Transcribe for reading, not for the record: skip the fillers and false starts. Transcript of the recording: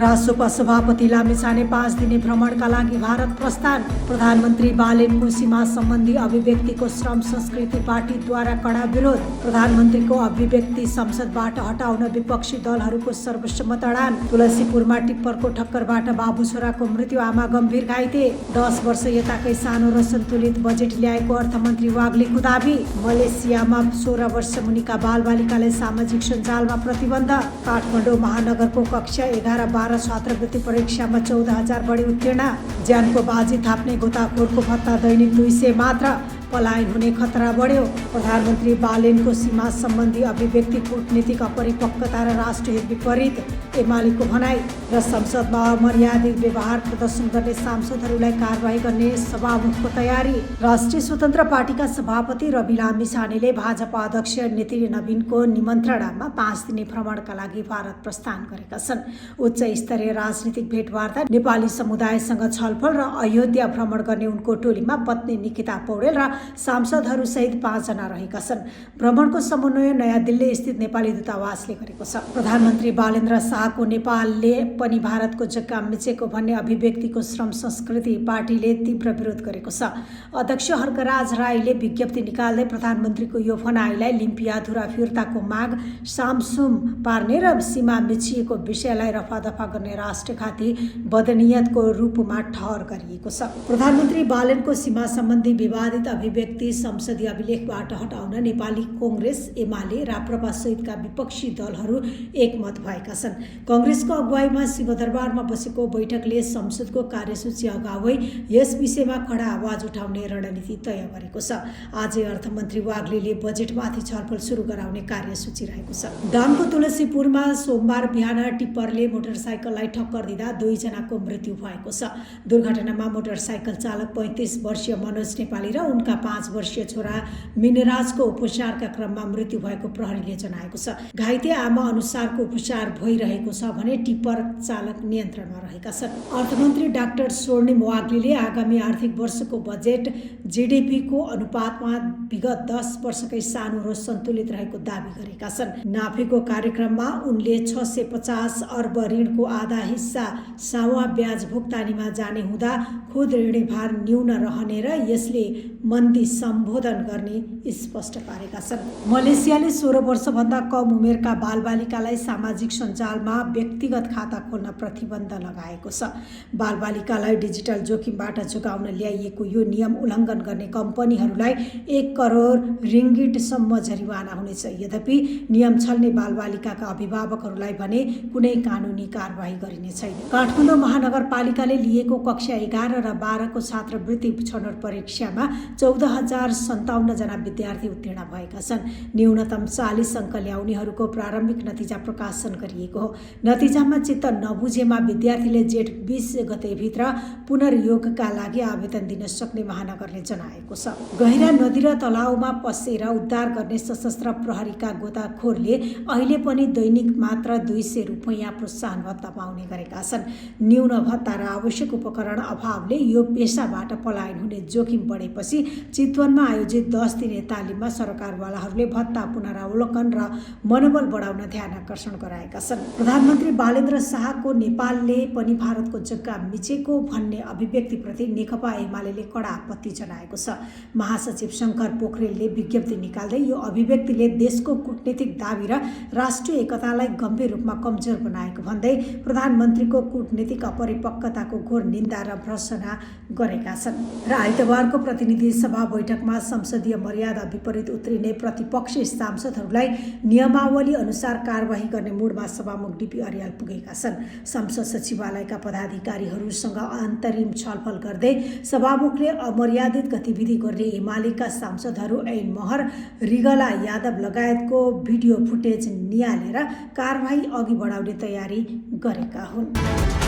रासोपा सभापति लामिछाने 5 दिने भ्रमणका लागि भारत प्रस्थान। प्रधानमन्त्री बालेनको सीमा सम्बन्धी अभिव्यक्तिको श्रम संस्कृति पार्टीद्वारा कडा विरोध। प्रधानमन्त्रीको अभिव्यक्ति संसदबाट हटाउन विपक्षी दलहरूको सर्वसम्मत अडान। तुलसीपुरमा टिप्परको ठक्करबाट बाबु छोराको मृत्यु, आमा गम्भीर घाइते। 10 वर्ष यताकै सानो र सन्तुलित बजेट ल्याएको अर्थमन्त्री वाग्लेको दाबी। मलेसियामा 16 वर्ष मुनिका बालबालिकालाई सामाजिक सञ्जालमा प्रतिबन्ध। काठमाडौँ महानगरको कक्षा 11-12 छात्रवृत्ति परीक्षामा 14,000 बढी उत्तीर्ण। ज्यानको बाजी थाप्ने गोताखोरको भत्ता दैनिक 200 मात्र। पलायन हुने खतरा बढ्यो। प्रधानमन्त्री बालेनको सीमा सम्बन्धी अभिव्यक्ति कूटनीतिक अपरिपक्वता र राष्ट्रिय हित विपरीत, एमालेको भनाई। र संसदमा अमर्यादित व्यवहार प्रदर्शन गर्ने सांसदहरूलाई कारबाही गर्ने सभामुखको तयारी। राष्ट्रिय स्वतन्त्र पार्टीका सभापति रवि लामिछानेले भाजपा अध्यक्ष नेत्री नवीनको निमन्त्रणामा 5 दिने भ्रमणका लागि भारत प्रस्थान गरेका छन्। उच्च स्तरीय राजनीतिक भेटवार्ता, नेपाली समुदायसँग छलफल र अयोध्या भ्रमण गर्ने उनको टोलीमा पत्नी निकिता पौडेल र सांसदहरू सहित 5 जना रहेका छन्। भ्रमणको समन्वय नयाँ दिल्ली स्थित नेपाली दूतावासले गरेको छ। प्रधानमन्त्री बालेन्द्र शाहको नेपालले पनि भारतको जग्गा मिचेको भन्ने अभिव्यक्तिको श्रम संस्कृति पार्टीले तीव्र विरोध गरेको छ। अध्यक्ष हर्कराज राईले विज्ञप्ति निकाल्दै प्रधानमन्त्रीको यो भनाइलाई लिम्पियाधुरा फिर्ताको माग सामसुम पार्ने र सीमा मिचिएको विषयलाई रफादफा गर्ने राष्ट्रघाती बदनीयतको रूपमा ठहर गरिएको छ। प्रधानमन्त्री बालेनको सीमा सम्बन्धी विवादित अभिव्यक्ति संसदीय अभिलेखबाट हटाउन नेपाली कांग्रेस, एमाले, राप्रपा सहितका विपक्षी दलहरू एकमत भएका छन्। कांग्रेसको अगुवाईमा सिंहदरबारमा बसेको बैठकले संसदको कार्यसूची अगावै यस विषयमा कडा आवाज उठाउने रणनीति तय गरेको छ। आजै अर्थमन्त्री वाग्लेले बजेटमाथि छलफल सुरु गराउने कार्यसूची रहेको छ। दाङको तुलसीपुरमा सोमबार बिहान टिप्परले मोटरसाइकललाई ठक्कर दिँदा 2 जनाको मृत्यु भएको छ। दुर्घटनामा मोटरसाइकल चालक 35 वर्षीय मनोज नेपाली र उनका 5 वर्षीय छोरा मिनराजको उपचारका क्रममा मृत्यु भएको प्रहरीले जनाएको छ। घाइते आमा अनुसारको उपचार भइरहेको छ भने टिप्पर चालक नियन्त्रणमा रहेका छन्। अर्थमन्त्री डाक्टर स्वर्णिम वाग्लेले आगामी आर्थिक वर्षको बजेट जीडीपीको अनुपातमा विगत 10 वर्षकै सानो र सन्तुलित रहेको दावी गरेका छन्। नाफेको कार्यक्रममा उनले 650 अर्ब ऋणको आधा हिस्सा सावा ब्याज भुक्तानीमा जाने हुँदा खुद ऋणी भार न्यून रहने र यसले मन्दी सम्बोधन गर्ने स्पष्ट पारेका छन्। मलेसियाले 16 वर्षभन्दा कम उमेरका बालबालिकालाई सामाजिक सञ्जालमा व्यक्तिगत खाता खोल्न प्रतिबन्ध लगाएको छ। बालबालिकालाई डिजिटल जोखिमबाट जोगाउन ल्याइएको यो नियम उल्लङ्घन गर्ने कम्पनीहरूलाई 1 करोड रिङ्गिटसम्म जरिवाना हुनेछ। यद्यपि नियम छल्ने बालबालिकाका अभिभावकहरूलाई भने कुनै कानुनी कारबाही गरिने छैन। काठमाडौँ महानगरपालिकाले लिएको कक्षा 11 र 12 को छात्रवृत्ति छनौट परीक्षामा 14,057 जना विद्यार्थी उत्तीर्ण भएका छन्। न्यूनतम 40 अङ्क ल्याउनेहरूको प्रारम्भिक नतिजा प्रकाशन गरिएको हो। नतिजामा चित्त नबुझेमा विद्यार्थीले जेठ 20 गतेभित्र पुनर्योगका लागि आवेदन दिन सक्ने महानगरले जनाएको छ। गहिरा नदी र तलाउमा पसेर उद्धार गर्ने सशस्त्र प्रहरीका गोताखोरले अहिले पनि दैनिक मात्र 200 रुपैयाँ प्रोत्साहन भत्ता पाउने गरेका छन्। न्यून भत्ता र आवश्यक उपकरण अभावले यो पेसाबाट पलायन हुने जोखिम बढेपछि चितवनमा आयोजित 10 दिने तालिममा सरकारवालाहरूले भत्ता पुनरावलोकन र मनोबल बढाउन ध्यान आकर्षण गराएका छन्। प्रधानमन्त्री बालेन्द्र शाहको नेपालले पनि भारतको जग्गा मिचेको भन्ने अभिव्यक्तिप्रति नेकपा एमालेले कडा आपत्ति जनाएको छ। महासचिव शङ्कर पोखरेलले विज्ञप्ति निकाल्दै यो अभिव्यक्तिले देशको कूटनीतिक दाबी र राष्ट्रिय एकतालाई गम्भीर रूपमा कमजोर बनाएको भन्दै प्रधानमन्त्रीको कूटनीतिक अपरिपक्वताको घोर निन्दा र भर्त्सना गरेका छन्। र आइतबारको प्रतिनिधि सभा बैठकमा संसदीय मर्यादा विपरीत उत्रिने प्रतिपक्षी सांसदहरूलाई नियमावली अनुसार कारबाही गर्ने मुडमा सभामुख डीपी अर्याल पुगेका छन्। संसद सचिवालयका पदाधिकारीहरूसँग अन्तरिम छलफल गर्दै सभामुखले अमर्यादित गतिविधि गर्ने एमालेका सांसदहरू ऐन महर, रिगला यादव लगायतको भिडियो फुटेज नियालेर कारबाही अघि बढाउने तयारी गरेका हुन्।